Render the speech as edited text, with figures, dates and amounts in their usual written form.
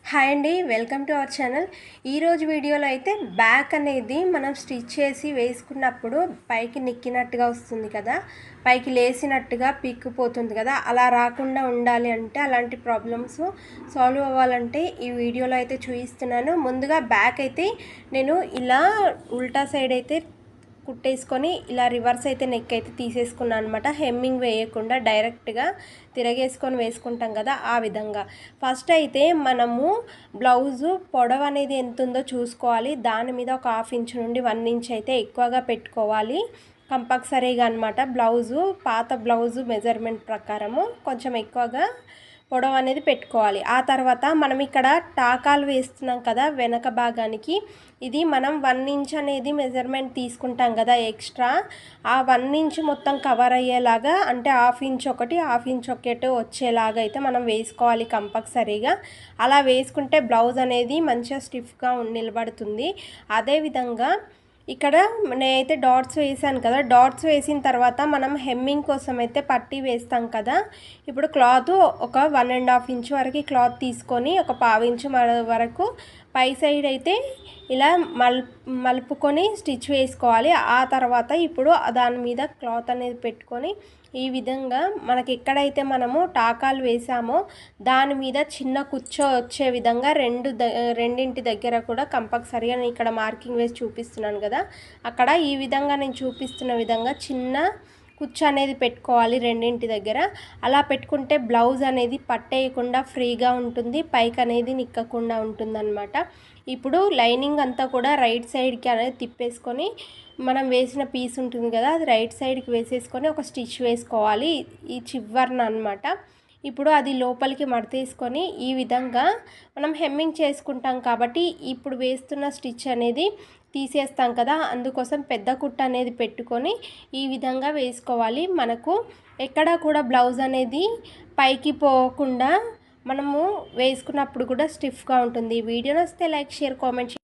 Hi అండి, welcome to our channel. ఈరోజు వీడియోలో అయితే బ్యాక్ అనేది మనం స్టిచ్ చేసి వేసుకున్నప్పుడు పైకి నెక్కినట్టుగా వస్తుంది కదా, పైకి లేసినట్టుగా పీక్కుపోతుంది కదా, అలా రాకుండా ఉండాలి అంటే, అలాంటి ప్రాబ్లమ్స్ సాల్వ్ అవ్వాలంటే ఈ వీడియోలో అయితే చూపిస్తున్నాను. ముందుగా బ్యాక్ అయితే నేను ఇలా ఉల్టా సైడ్ అయితే కుట్టేసుకొని ఇలా రివర్స్ అయితే నెక్ అయితే తీసేసుకున్నాను అనమాట. హెమ్మింగ్ వేయకుండా డైరెక్ట్గా తిరగేసుకొని వేసుకుంటాం కదా, ఆ విధంగా. ఫస్ట్ అయితే మనము బ్లౌజు పొడవు అనేది ఎంత ఉందో చూసుకోవాలి. దాని మీద ఒక 1/2 ఇంచ్ నుండి 1 ఇంచ్ అయితే ఎక్కువగా పెట్టుకోవాలి కంపల్సరీగా అనమాట. బ్లౌజు పాత బ్లౌజు మెజర్మెంట్ ప్రకారము కొంచెం ఎక్కువగా పొడవు అనేది పెట్టుకోవాలి. ఆ తర్వాత మనం ఇక్కడ టాకాలు వేస్తున్నాం కదా వెనక భాగానికి, ఇది మనం 1 ఇంచ్ అనేది మెజర్మెంట్ తీసుకుంటాం కదా ఎక్స్ట్రా, ఆ 1 ఇంచ్ మొత్తం కవర్ అయ్యేలాగా, అంటే 1/2 ఇంచ్ ఒకటి 1/2 ఇంచ్ ఒకటి వచ్చేలాగా అయితే మనం వేసుకోవాలి కంపల్సరీగా. అలా వేసుకుంటే బ్లౌజ్ అనేది మంచిగా స్టిఫ్గా నిలబడుతుంది. అదేవిధంగా ఇక్కడ నేనైతే డాట్స్ వేసాను కదా, డాట్స్ వేసిన తర్వాత మనం హెమ్మింగ్ కోసం అయితే పట్టీ వేస్తాం కదా. ఇప్పుడు క్లాత్ ఒక 1.5 ఇంచ్ వరకు క్లాత్ తీసుకొని ఒక 1/2 ఇంచ్ వరకు పై సైడ్ అయితే ఇలా మలుపుకొని స్టిచ్ వేసుకోవాలి. ఆ తర్వాత ఇప్పుడు దాని మీద క్లాత్ అనేది పెట్టుకొని ఈ విధంగా మనకి ఎక్కడైతే మనము టాకాలు వేసామో దాని మీద చిన్న కుచ్చో వచ్చే విధంగా రెండింటి దగ్గర కూడా కంపల్సరీగా నేను ఇక్కడ మార్కింగ్ వేసి చూపిస్తున్నాను కదా, అక్కడ ఈ విధంగా నేను చూపిస్తున్న విధంగా చిన్న కుచ్చు అనేది పెట్టుకోవాలి రెండింటి దగ్గర. అలా పెట్టుకుంటే బ్లౌజ్ అనేది పట్టేయకుండా ఫ్రీగా ఉంటుంది, పైకి అనేది నిక్కకుండా ఉంటుందన్నమాట. ఇప్పుడు లైనింగ్ అంతా కూడా రైట్ సైడ్కి అనేది తిప్పేసుకొని మనం వేసిన పీస్ ఉంటుంది కదా, అది రైట్ సైడ్కి వేసేసుకొని ఒక స్టిచ్ వేసుకోవాలి ఈ చివర్న అనమాట. ఇప్పుడు అది లోపలికి మడతేసుకొని ఈ విధంగా మనం హెమ్మింగ్ చేసుకుంటాం కాబట్టి ఇప్పుడు వేస్తున్న స్టిచ్ అనేది తీసేస్తాం కదా, అందుకోసం పెద్ద కుట్ట అనేది పెట్టుకొని ఈ విధంగా వేసుకోవాలి. మనకు ఎక్కడా కూడా బ్లౌజ్ అనేది పైకి పోకుండా మనము వేసుకున్నప్పుడు కూడా స్టిఫ్గా ఉంటుంది. ఈ వీడియో నచ్చితే లైక్, షేర్, కామెంట్